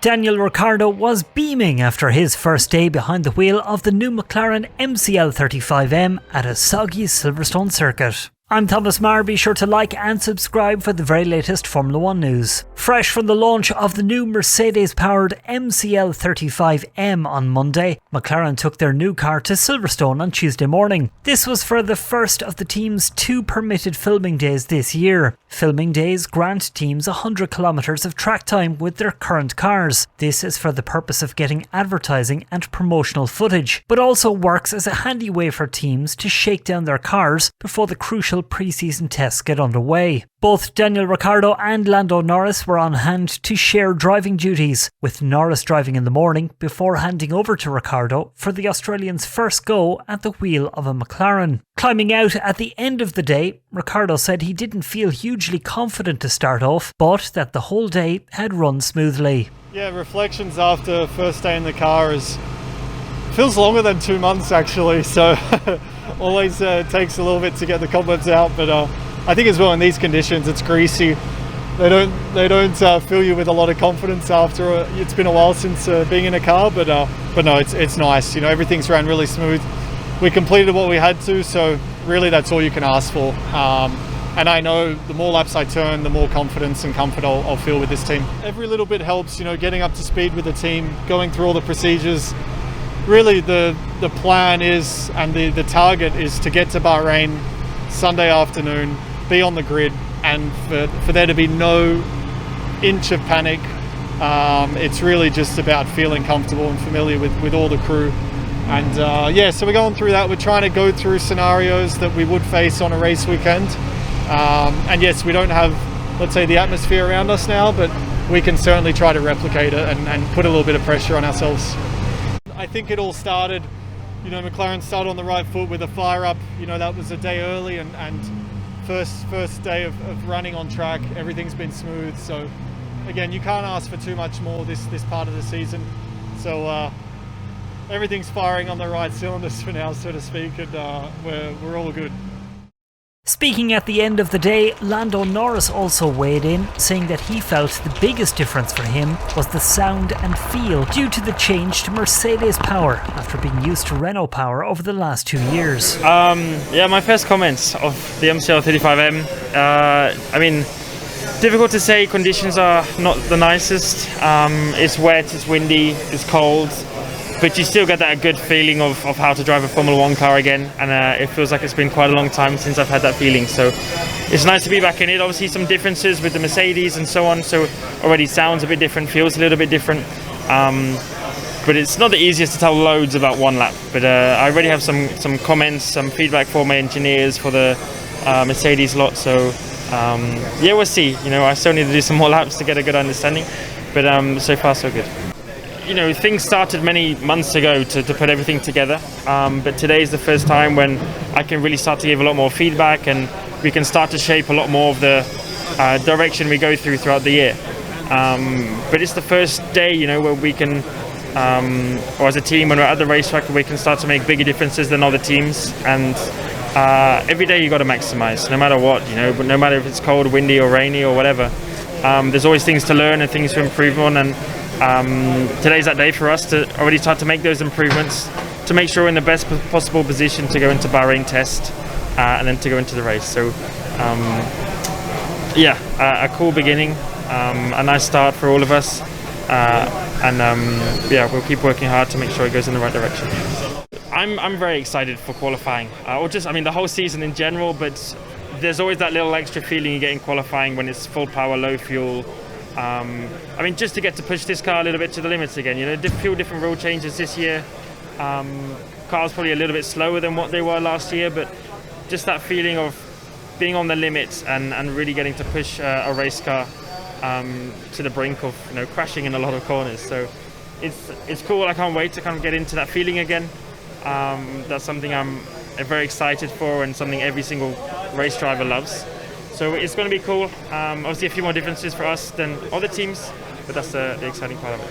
Daniel Ricciardo was beaming after his first day behind the wheel of the new McLaren MCL35M at a soggy Silverstone circuit. I'm Thomas Marr. Be sure to like and subscribe for the very latest Formula 1 news. Fresh from the launch of the new Mercedes-powered MCL35M on Monday, McLaren took their new car to Silverstone on Tuesday morning. This was for the first of the team's 2 permitted filming days this year. Filming days grant teams 100 kilometres of track time with their current cars. This is for the purpose of getting advertising and promotional footage, but also works as a handy way for teams to shake down their cars before the crucial pre-season tests get underway. Both Daniel Ricciardo and Lando Norris were on hand to share driving duties, with Norris driving in the morning before handing over to Ricciardo for the Australian's first go at the wheel of a McLaren. Climbing out at the end of the day, Ricciardo said he didn't feel hugely confident to start off, but that the whole day had run smoothly. Yeah, reflections after first day in the car feels longer than 2 months actually, so always takes a little bit to get the cobwebs out, but I think as well in these conditions it's greasy. They don't fill you with a lot of confidence after it's been a while since being in a car, but no, it's nice. You know, everything's ran really smooth. We completed what we had to, so really that's all you can ask for. And I know the more laps I turn, the more confidence and comfort I'll feel with this team. Every little bit helps, you know, getting up to speed with the team, going through all the procedures. Really the plan is, and the target is to get to Bahrain Sunday afternoon, be on the grid, and for there to be no inch of panic. It's really just about feeling comfortable and familiar with all the crew. And so we're going through that. We're trying to go through scenarios that we would face on a race weekend. And yes, we don't have, let's say, the atmosphere around us now, but we can certainly try to replicate it and put a little bit of pressure on ourselves. I think it all started, you know, McLaren started on the right foot with a fire up. You know, that was a day early and first day of running on track. Everything's been smooth. So again, you can't ask for too much more this part of the season. So everything's firing on the right cylinders for now, so to speak, and we're all good. Speaking at the end of the day, Lando Norris also weighed in, saying that he felt the biggest difference for him was the sound and feel due to the change to Mercedes power after being used to Renault power over the last 2 years. My first comments of the MCL35M. Difficult to say. Conditions are not the nicest. It's wet, it's windy, it's cold. But you still get that good feeling of how to drive a Formula 1 car again, and it feels like it's been quite a long time since I've had that feeling. So it's nice to be back in it. Obviously some differences with the Mercedes and so on, so already sounds a bit different, feels a little bit different. But it's not the easiest to tell loads about one lap. But I already have some comments, some feedback for my engineers for the Mercedes lot. So we'll see. You know, I still need to do some more laps to get a good understanding. But so far so good. You know, things started many months ago to put everything together, but today is the first time when I can really start to give a lot more feedback, and we can start to shape a lot more of the direction we go throughout the year. But it's the first day, you know, where we can, or as a team, when we're at the racetrack, we can start to make bigger differences than other teams. And every day you got to maximize, no matter what, you know, but no matter if it's cold, windy or rainy or whatever. There's always things to learn and things to improve on, and today's that day for us to already start to make those improvements to make sure we're in the best possible position to go into Bahrain test and then to go into the race. So a cool beginning, a nice start for all of us, we'll keep working hard to make sure it goes in the right direction. I'm very excited for qualifying, the whole season in general, but there's always that little extra feeling you get in qualifying when it's full power, low fuel. Just to get to push this car a little bit to the limits again. You know, few different rule changes this year. Cars probably a little bit slower than what they were last year, but just that feeling of being on the limits and really getting to push a race car to the brink of, you know, crashing in a lot of corners. So it's cool. I can't wait to kind of get into that feeling again. That's something I'm very excited for, and something every single race driver loves. So it's going to be cool. Obviously a few more differences for us than other teams, but that's the exciting part of it.